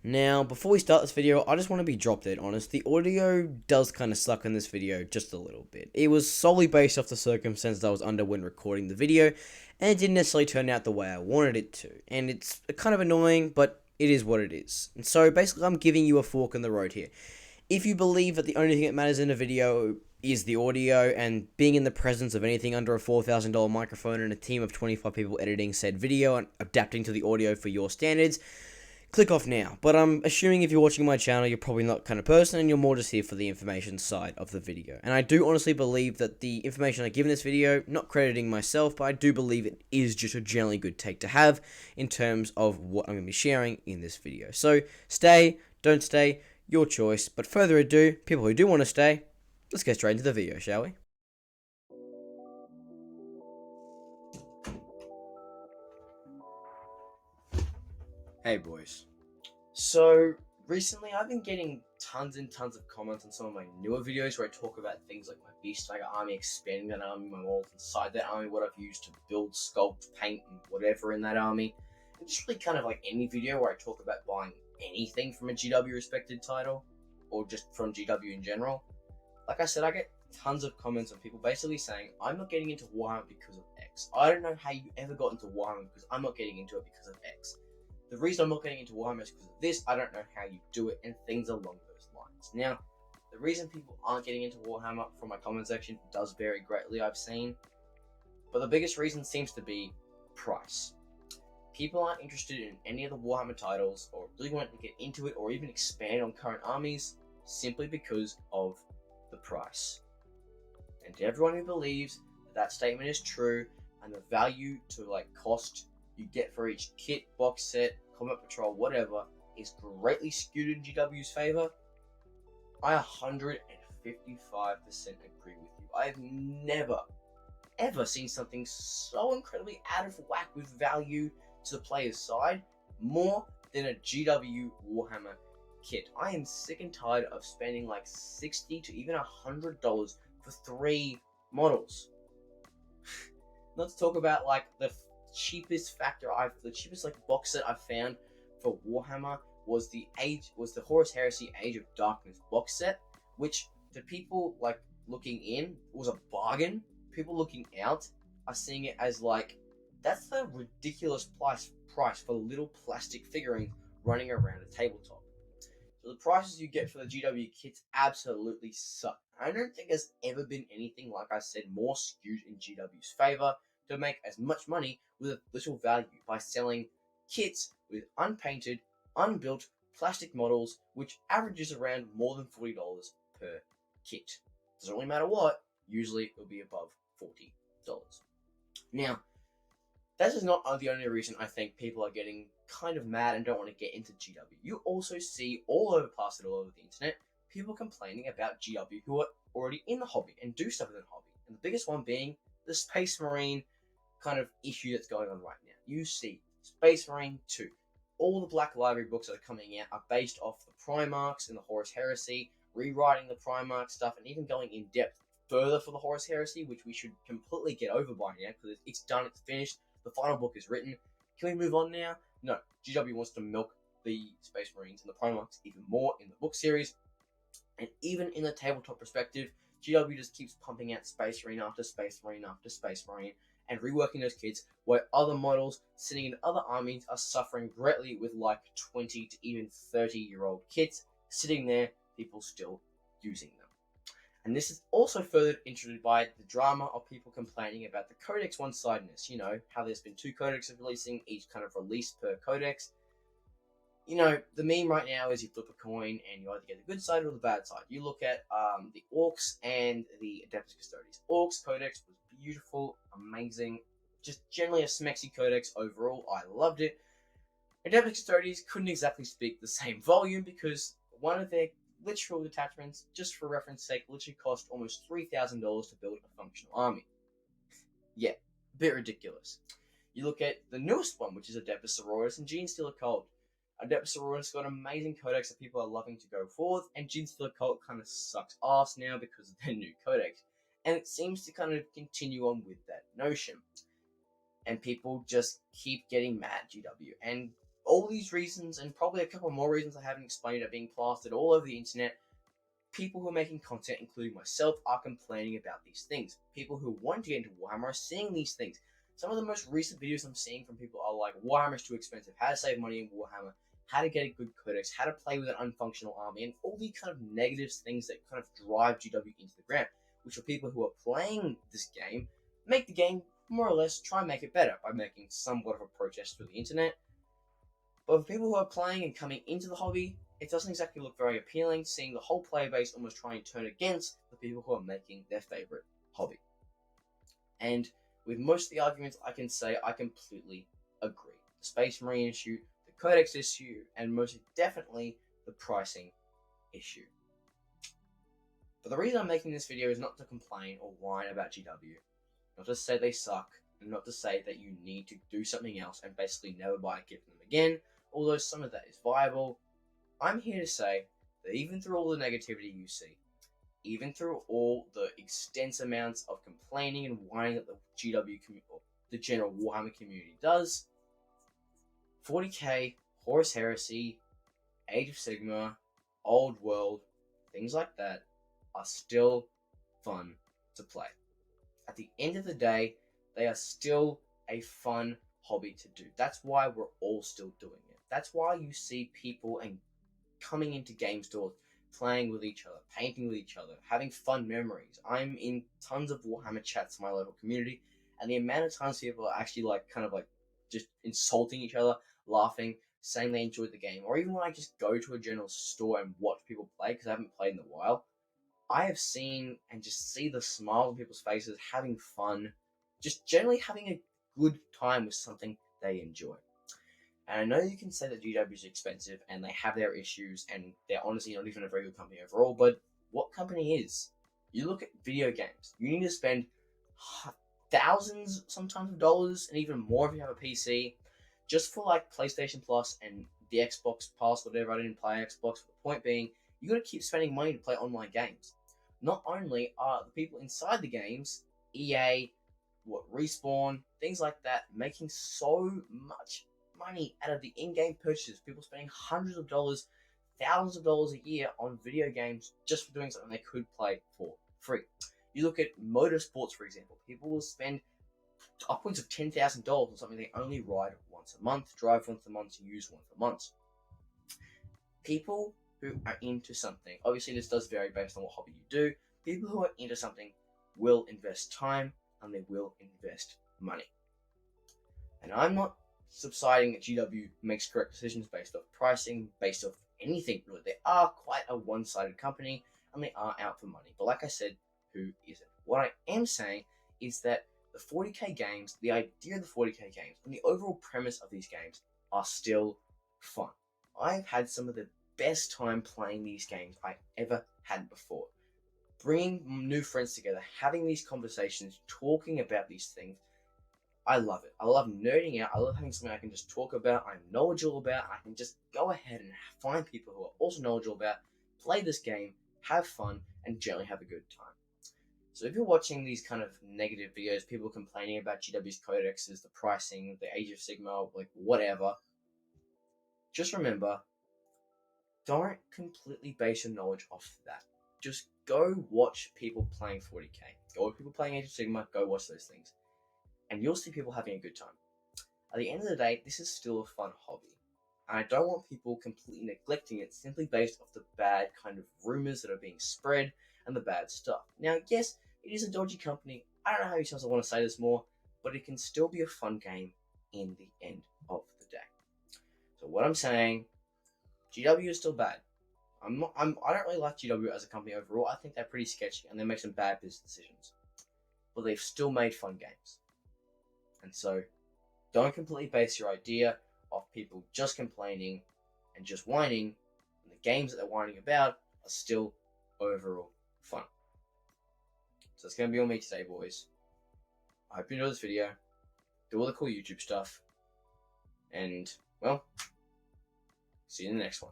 Now, before we start this video, I just want to be drop dead honest. The audio does kind of suck in this video just a little bit. It was solely based off the circumstances I was under when recording the video, and it didn't necessarily turn out the way I wanted it to. And it's kind of annoying, but it is what it is. And so basically, I'm giving you a fork in the road here. If you believe that the only thing that matters in a video is the audio, and being in the presence of anything under a $4,000 microphone and a team of 25 people editing said video and adapting to the audio for your standards, click off now. But I'm assuming if you're watching my channel, you're probably not the kind of person, and you're more just here for the information side of the video. And I do honestly believe that the information I give in this video, not crediting myself, but I do believe it is just a generally good take to have in terms of what I'm going to be sharing in this video. So stay, don't stay, your choice. But further ado, people who do want to stay, let's get straight into the video, shall we? Hey boys. So recently I've been getting tons and tons of comments on some of my newer videos where I talk about things like my Beast Tiger army, expanding that army, my models inside that army, what I've used to build, sculpt, paint, and whatever in that army. And just really kind of like any video where I talk about buying anything from a GW respected title, or just from GW in general. Like I said, I get tons of comments on people basically saying, I'm not getting into Warhammer because of X. I don't know how you ever got into Warhammer because I'm not getting into it because of X. The reason I'm not getting into Warhammer is because of this, I don't know how you do it, and things along those lines. Now, the reason people aren't getting into Warhammer from my comment section does vary greatly, I've seen. But the biggest reason seems to be price. People aren't interested in any of the Warhammer titles, or really want to get into it, or even expand on current armies, simply because of the price. And to everyone who believes that statement is true, and the value to cost you get for each kit, box set, combat patrol, whatever, is greatly skewed in GW's favor, I 155% agree with you. I've never, ever seen something so incredibly out of whack with value to the player's side more than a GW Warhammer kit. I am sick and tired of spending like $60 to even $100 for 3 models. Not to talk about like the cheapest box set I've found for Warhammer was the Horus Heresy Age of Darkness box set, which to people like looking in was a bargain. People looking out are seeing it as like, that's the ridiculous price for little plastic figurines running around a tabletop. So the prices you get for the GW kits absolutely suck. I don't think there's ever been anything, like I said, more skewed in GW's favor to make as much money with little value by selling kits with unpainted, unbuilt plastic models, which averages around more than $40 per kit. Doesn't really matter what, usually it'll be above $40. Now, that is not the only reason I think people are getting kind of mad and don't want to get into GW. You also see all over the internet, people complaining about GW who are already in the hobby and do stuff in the hobby. And the biggest one being the Space Marine kind of issue that's going on right now. You see Space Marine 2. All the Black Library books that are coming out are based off the Primarchs and the Horus Heresy, rewriting the Primarch stuff, and even going in depth further for the Horus Heresy, which we should completely get over by now because it's done, it's finished, the final book is written. Can we move on now? No. GW wants to milk the Space Marines and the Primarchs even more in the book series, and even in the tabletop perspective, GW just keeps pumping out Space Marine after Space Marine after Space Marine, and reworking those kits, where other models sitting in other armies are suffering greatly with like 20 to even 30-year-old kits sitting there, people still using them. And this is also further introduced by the drama of people complaining about the codex one-sidedness. You know, how there's been 2 codexes releasing, each kind of release per codex. You know, the meme right now is you flip a coin and you either get the good side or the bad side. You look at the Orcs and the Adeptus Custodes. Orcs codex was beautiful, amazing, just generally a smexy codex overall. I loved it. Adeptus Custodes couldn't exactly speak the same volume because one of their literal detachments, just for reference sake, literally cost almost $3,000 to build a functional army. Yeah, a bit ridiculous. You look at the newest one, which is Adeptus Sororitas and Genestealer Cult. Adeptus Sororitas got an amazing codex that people are loving to go forth, and Genestealer Cult kind of sucks ass now because of their new codex. And it seems to kind of continue on with that notion. And people just keep getting mad, GW. And all these reasons, and probably a couple more reasons I haven't explained, are being plastered all over the internet. People who are making content, including myself, are complaining about these things. People who want to get into Warhammer are seeing these things. Some of the most recent videos I'm seeing from people are like, Warhammer is too expensive, how to save money in Warhammer, how to get a good codex, how to play with an unfunctional army, and all these kind of negative things that kind of drive GW into the ground, which are people who are playing this game, make the game more or less try and make it better by making somewhat of a protest through the internet. But for people who are playing and coming into the hobby, it doesn't exactly look very appealing, seeing the whole player base almost try and turn against the people who are making their favorite hobby. And with most of the arguments, I can say I completely agree. The Space Marine issue, the Codex issue, and most definitely the pricing issue. But the reason I'm making this video is not to complain or whine about GW, not to say they suck, and not to say that you need to do something else and basically never buy a kit from them again, although some of that is viable. I'm here to say that even through all the negativity you see, even through all the extensive amounts of complaining and whining that the GW community, or the general Warhammer community does, 40k, Horus Heresy, Age of Sigmar, Old World, things like that are still fun to play. At the end of the day, they are still a fun hobby to do. That's why we're all still doing it. That's why you see people and coming into game stores, playing with each other, painting with each other, having fun memories. I'm in tons of Warhammer chats in my local community, and the amount of times people are actually just insulting each other, laughing, saying they enjoyed the game, or even when I just go to a general store and watch people play because I haven't played in a while, I have seen and just see the smiles on people's faces, having fun, just generally having a good time with something they enjoy. And I know you can say that GW is expensive and they have their issues and they're honestly not even a very good company overall, but what company is? You look at video games, you need to spend thousands sometimes of dollars and even more if you have a PC just for like PlayStation Plus and the Xbox Pass, whatever. I didn't play Xbox, but the point being, you gotta keep spending money to play online games. Not only are the people inside the games, EA, Respawn, things like that, making so much money out of the in-game purchases, people spending hundreds of dollars, thousands of dollars a year on video games just for doing something they could play for free. You look at motorsports, for example, people will spend upwards of $10,000 on something they only ride once a month, drive once a month, use once a month. People who are into something, obviously this does vary based on what hobby you do, people who are into something will invest time and they will invest money. And I'm not subsiding that GW makes correct decisions based off pricing, based off anything really. They are quite a one-sided company and they are out for money. But like I said, who isn't? What I am saying is that the 40k games, the idea of the 40k games, and the overall premise of these games are still fun. I've had some of the best time playing these games I ever had before. Bringing new friends together, having these conversations, talking about these things, I love it. I love nerding out. I love having something I can just talk about, I'm knowledgeable about. I can just go ahead and find people who are also knowledgeable about, play this game, have fun, and generally have a good time. So if you're watching these kind of negative videos, people complaining about GW's codexes, the pricing, the Age of Sigmar, like whatever, just remember, don't completely base your knowledge off that. Just go watch people playing 40k. Go watch people playing Age of Sigmar, go watch those things. And you'll see people having a good time. At the end of the day, this is still a fun hobby. And I don't want people completely neglecting it simply based off the bad kind of rumors that are being spread and the bad stuff. Now, yes, it is a dodgy company. I don't know how many times I want to say this more, but it can still be a fun game in the end of the day. So what I'm saying, GW is still bad. I don't really like GW as a company overall. I think they're pretty sketchy and they make some bad business decisions. But they've still made fun games. And so, don't completely base your idea off people just complaining and just whining, and the games that they're whining about are still overall fun. So that's going to be all me today, boys. I hope you enjoyed this video. Do all the cool YouTube stuff. And, well, see you in the next one.